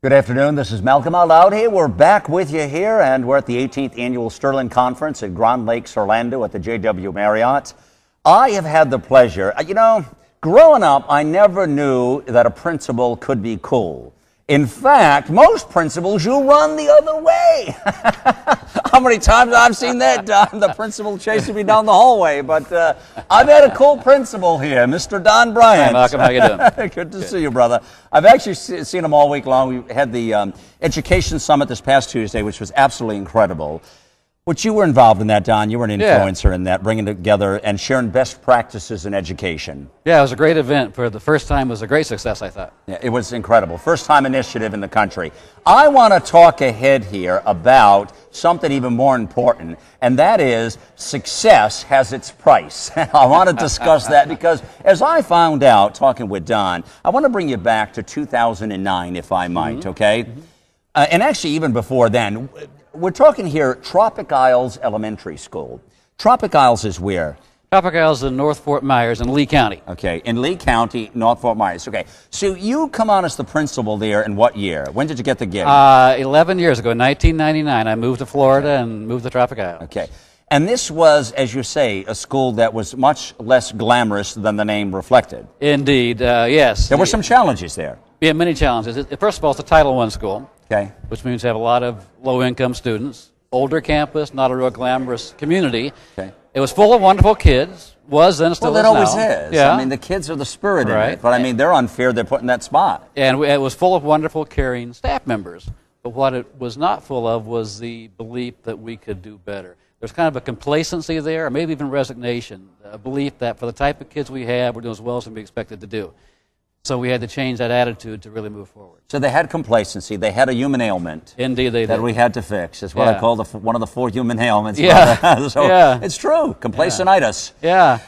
Good afternoon. This is Malcolm Out Loud here. We're back with you here, and we're at the 18th Annual Sterling Conference at Grand Lakes, Orlando at the JW Marriott. I have had the pleasure, growing up, I never knew that a principal could be cool. In fact, most principals, you run the other way. How many times I've seen that, Don, the principal chasing me down the hallway. But I've had a cool principal here, Mr. Don Bryant. Hi, Malcolm. How you doing? Good to see you, brother. I've actually seen him all week long. We had the Education Summit this past Tuesday, which was absolutely incredible. Which you were involved in that, Don. You were an influencer in that, bringing together and sharing best practices in education. Yeah, it was a great event. For the first time, it was a great success, I thought. Yeah, it was incredible. First time initiative in the country. I want to talk ahead here about something even more important, and that is success has its price. I want to discuss that because as I found out talking with Don, I want to bring you back to 2009, if I might, okay? And actually even before then. We're talking here Tropic Isles Elementary School. Tropic Isles is where? Tropic Isles in North Fort Myers in Lee County. Okay, in Lee County, North Fort Myers. Okay, so you come on as the principal there in what year? When did you get the gig? 11 years ago, 1999. I moved to Florida and moved to Tropic Isles. Okay, and this was, as you say, a school that was much less glamorous than the name reflected. Indeed, yes. There were some challenges there. Yeah, many challenges. First of all, it's a Title I school. Okay. Which means you have a lot of low-income students. Older campus, not a real glamorous community. Okay. It was full of wonderful kids. Was and still is now. Well, it always is. Yeah. I mean, the kids are the spirit in Right. it. But I mean, they're unfair. They're put in that spot. And it was full of wonderful, caring staff members. But what it was not full of was the belief that we could do better. There's kind of a complacency there, or maybe even resignation, a belief that for the type of kids we have, we're doing as well as we can be expected to do. So we had to change that attitude to really move forward. So they had complacency. They had a human ailment. Indeed, they did. That we had to fix. It's what I call one of the 4 human ailments. Yeah. So it's true. Complacentitis. Yeah.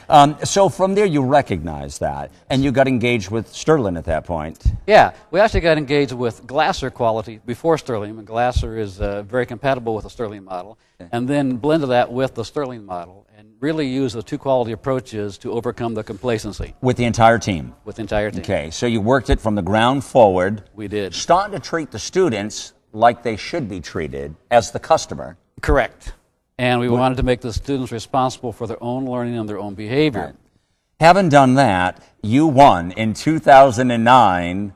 So from there, you recognized that, and you got engaged with Sterling at that point. Yeah. We actually got engaged with Glasser quality before Sterling, and Glasser is very compatible with the Sterling model, and then blended that with the Sterling model, and really use the 2 quality approaches to overcome the complacency. With the entire team? With the entire team. Okay, so you worked it from the ground forward. We did. Starting to treat the students like they should be treated as the customer. Correct. And we wanted to make the students responsible for their own learning and their own behavior. Right. Having done that, you won in 2009.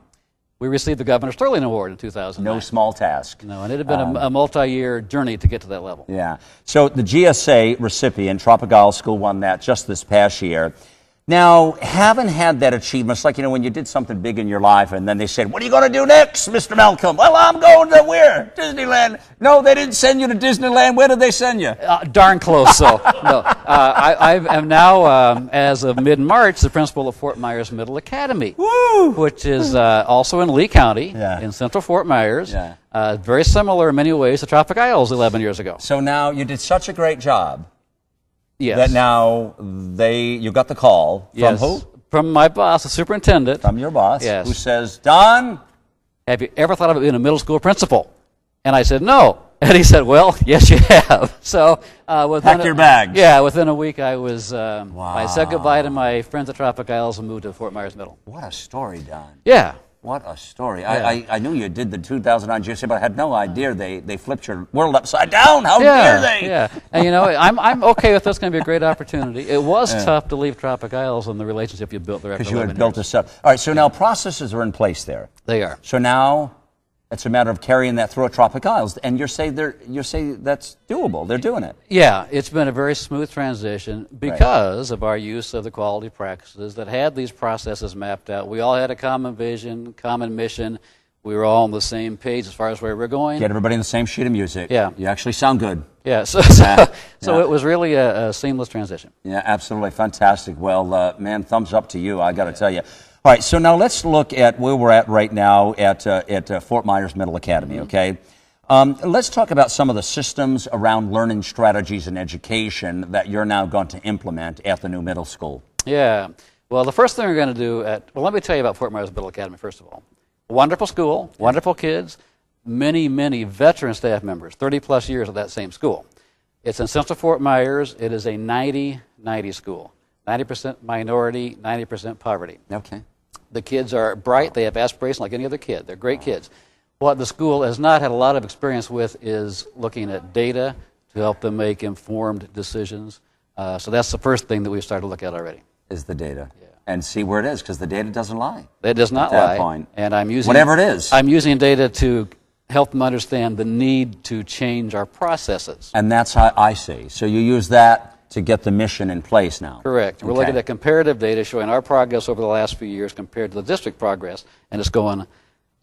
We received the Governor Sterling Award in 2009. No small task. No, and it had been a multi-year journey to get to that level. Yeah. So the GSA recipient, Tropic Isles School, won that just this past year. Now, having had that achievement, it's like, when you did something big in your life and then they said, what are you going to do next, Mr. Malcolm? Well, I'm going to where? Disneyland. No, they didn't send you to Disneyland. Where did they send you? Darn close, so. No. I am now, as of mid-March, the principal of Fort Myers Middle Academy. Woo! Which is also in Lee County, in central Fort Myers. Yeah. Very similar in many ways to Tropic Isles 11 years ago. So now you did such a great job. Yes. That now you got the call from who? From my boss, the superintendent. From your boss. Yes. Who says, Don, have you ever thought of being a middle school principal? And I said, no. And he said, well, yes, you have. So pack your bags. Yeah, within a week I was, I said goodbye to my friends at Tropic Isles and moved to Fort Myers Middle. What a story, Don. Yeah. What a story. Yeah. I knew you did the 2009 GSA, but I had no idea they flipped your world upside down. How dare they? Yeah, and I'm okay with this. It's going to be a great opportunity. It was tough to leave Tropic Isles and the relationship you built there after 11 years. Because you had built this up. All right, so now processes are in place there. They are. So now it's a matter of carrying that through at Tropic Isles, and you say that's doable. They're doing it. Yeah, it's been a very smooth transition because of our use of the quality practices that had these processes mapped out. We all had a common vision, common mission. We were all on the same page as far as where we're going. Get everybody in the same sheet of music. Yeah. You actually sound good. Yeah, so it was really a seamless transition. Yeah, absolutely. Fantastic. Well, man, thumbs up to you, I got to tell you. All right, so now let's look at where we're at right now at Fort Myers Middle Academy, okay? Let's talk about some of the systems around learning strategies and education that you're now going to implement at the new middle school. Yeah. Well, the first thing we're going to do let me tell you about Fort Myers Middle Academy, first of all. Wonderful school, wonderful kids, many, many veteran staff members, 30-plus years at that same school. It's in Central Fort Myers. It is a 90-90 school. 90% minority, 90% poverty. Okay. The kids are bright. They have aspirations like any other kid. They're great kids. What the school has not had a lot of experience with is looking at data to help them make informed decisions. So that's the first thing that we've started to look at already. Is the data. Yeah. And see where it is, because the data doesn't lie. It does not at that lie. Point. And I'm using whatever it is. I'm using data to help them understand the need to change our processes. And that's how I see. So you use that to get the mission in place now. Correct. We're looking at comparative data showing our progress over the last few years compared to the district progress, and it's going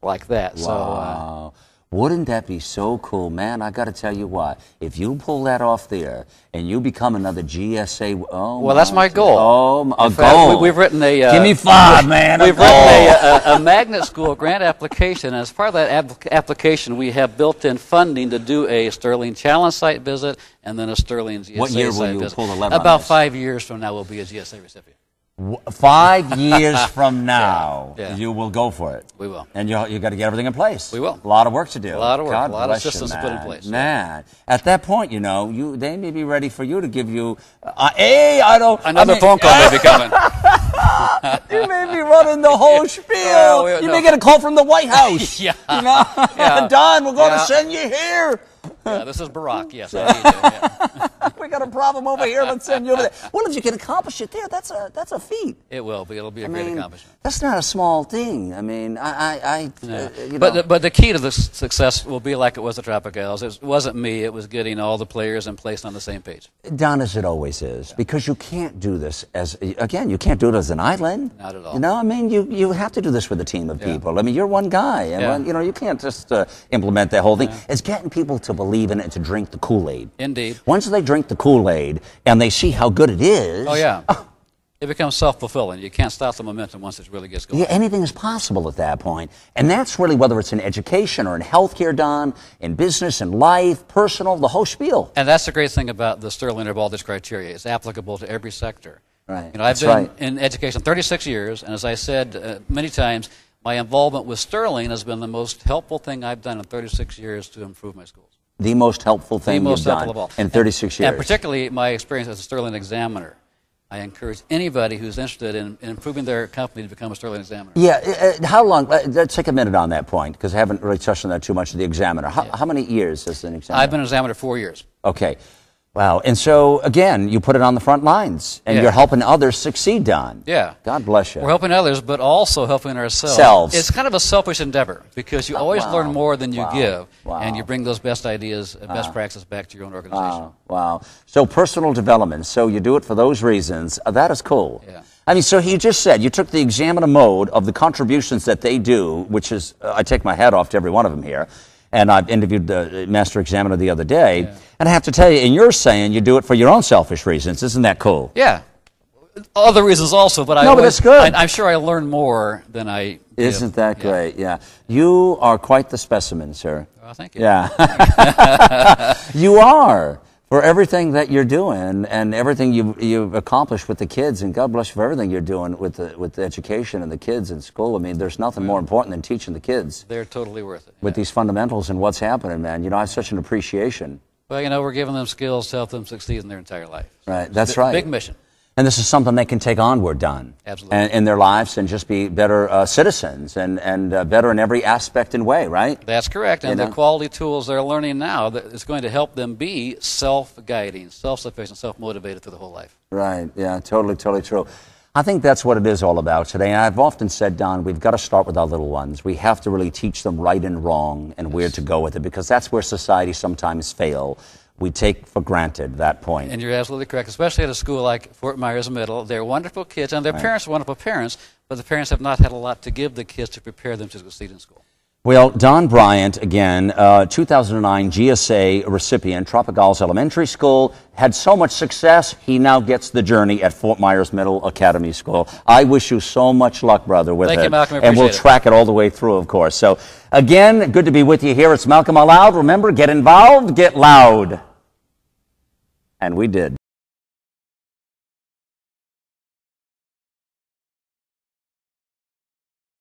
like that. Wow. So, wouldn't that be so cool, man? I got to tell you what. If you pull that off there and you become another GSA, well, that's my goal. Oh, a goal. We've written a. Give me 5, man. We've written a magnet school grant application. And as part of that application, we have built-in funding to do a Sterling Challenge site visit and then a Sterling GSA site visit. What year will you pull the lever on About this? 5 years from now, we'll be a GSA recipient. 5 years from now, you will go for it. We will. And you got to get everything in place. We will. A lot of work to do. A lot of work. God a lot of bless you, systems to put in place. Man, at that point, you know, they may be ready for you to give you, another phone call may be coming. You may be running the whole spiel. You may get a call from the White House. Yeah. You know, Don, we're going to send you here. Yeah, this is Barack. Yes, I need you. Yeah. We got a problem over here. Let's send you over there. Well, if you can accomplish it there, that's a feat. It will be. It'll be a great accomplishment. That's not a small thing. I mean, But the key to the success will be like it was at Tropicals. It wasn't me. It was getting all the players in place on the same page. Don, as it always is, because you can't do this you can't do it as an island. Not at all. You know, I mean, you have to do this with a team of people. I mean, you're one guy, and you can't just implement that whole thing. It's getting people to believe in it and to drink the Kool-Aid. Indeed. Once they drink the Kool-Aid and they see how good it is. Oh, yeah. It becomes self-fulfilling. You can't stop the momentum once it really gets going. Yeah, anything is possible at that point. And that's really whether it's in education or in healthcare, Don, in business, in life, personal, the whole spiel. And that's the great thing about the Sterling or Baldrige criteria. It's applicable to every sector. Right. You know, I've been in education 36 years, and as I said many times, my involvement with Sterling has been the most helpful thing I've done in 36 years to improve my schools. The most helpful thing you've done in 36 years. And particularly my experience as a Sterling examiner. I encourage anybody who's interested in improving their company to become a Sterling examiner. Yeah, how long? Let's take a minute on that point, because I haven't really touched on that too much, the examiner. How many years as an examiner? I've been an examiner 4 years. Okay. Wow. And so, again, you put it on the front lines, and you're helping others succeed, Don. Yeah. God bless you. We're helping others, but also helping ourselves. It's kind of a selfish endeavor, because you always learn more than you give, and you bring those best ideas, best practices back to your own organization. Wow. So personal development. So you do it for those reasons. That is cool. Yeah. I mean, so you just said you took the examiner mode of the contributions that they do, which is, I take my hat off to every one of them here. And I've interviewed the master examiner the other day, and I have to tell you, and you're saying you do it for your own selfish reasons. Isn't that cool? Yeah. Other reasons also, but but that's good. I'm sure I learn more than I give. Isn't that great? Yeah. You are quite the specimen, sir. Well, thank you. Yeah. You are. For everything that you're doing and everything you've accomplished with the kids, and God bless you for everything you're doing with the education and the kids in school. I mean, there's nothing more important than teaching the kids. They're totally worth it. With these fundamentals and what's happening, man. You know, I have such an appreciation. Well, you know, we're giving them skills to help them succeed in their entire life. Right, that's right. Big mission. And this is something they can take onward, Don. Absolutely. And in their lives and just be better citizens and better in every aspect and way, right? That's correct. And the quality tools they're learning now, is going to help them be self-guiding, self-sufficient, self-motivated through the whole life. Right. Yeah, totally true. I think that's what it is all about today. And I've often said, Don, we've got to start with our little ones. We have to really teach them right and wrong and where to go with it, because that's where society sometimes fails. We take for granted that point. And you're absolutely correct, especially at a school like Fort Myers Middle. They're wonderful kids, and their parents are wonderful parents, but the parents have not had a lot to give the kids to prepare them to succeed in school. Well, Don Bryant, again, 2009 GSA recipient, Tropicals Elementary School, had so much success, he now gets the journey at Fort Myers Middle Academy School. I wish you so much luck, brother, with it. Thank you, Malcolm. And we'll track it all the way through, of course. So, again, good to be with you here. It's Malcolm Aloud. Remember, get involved, get loud. And we did.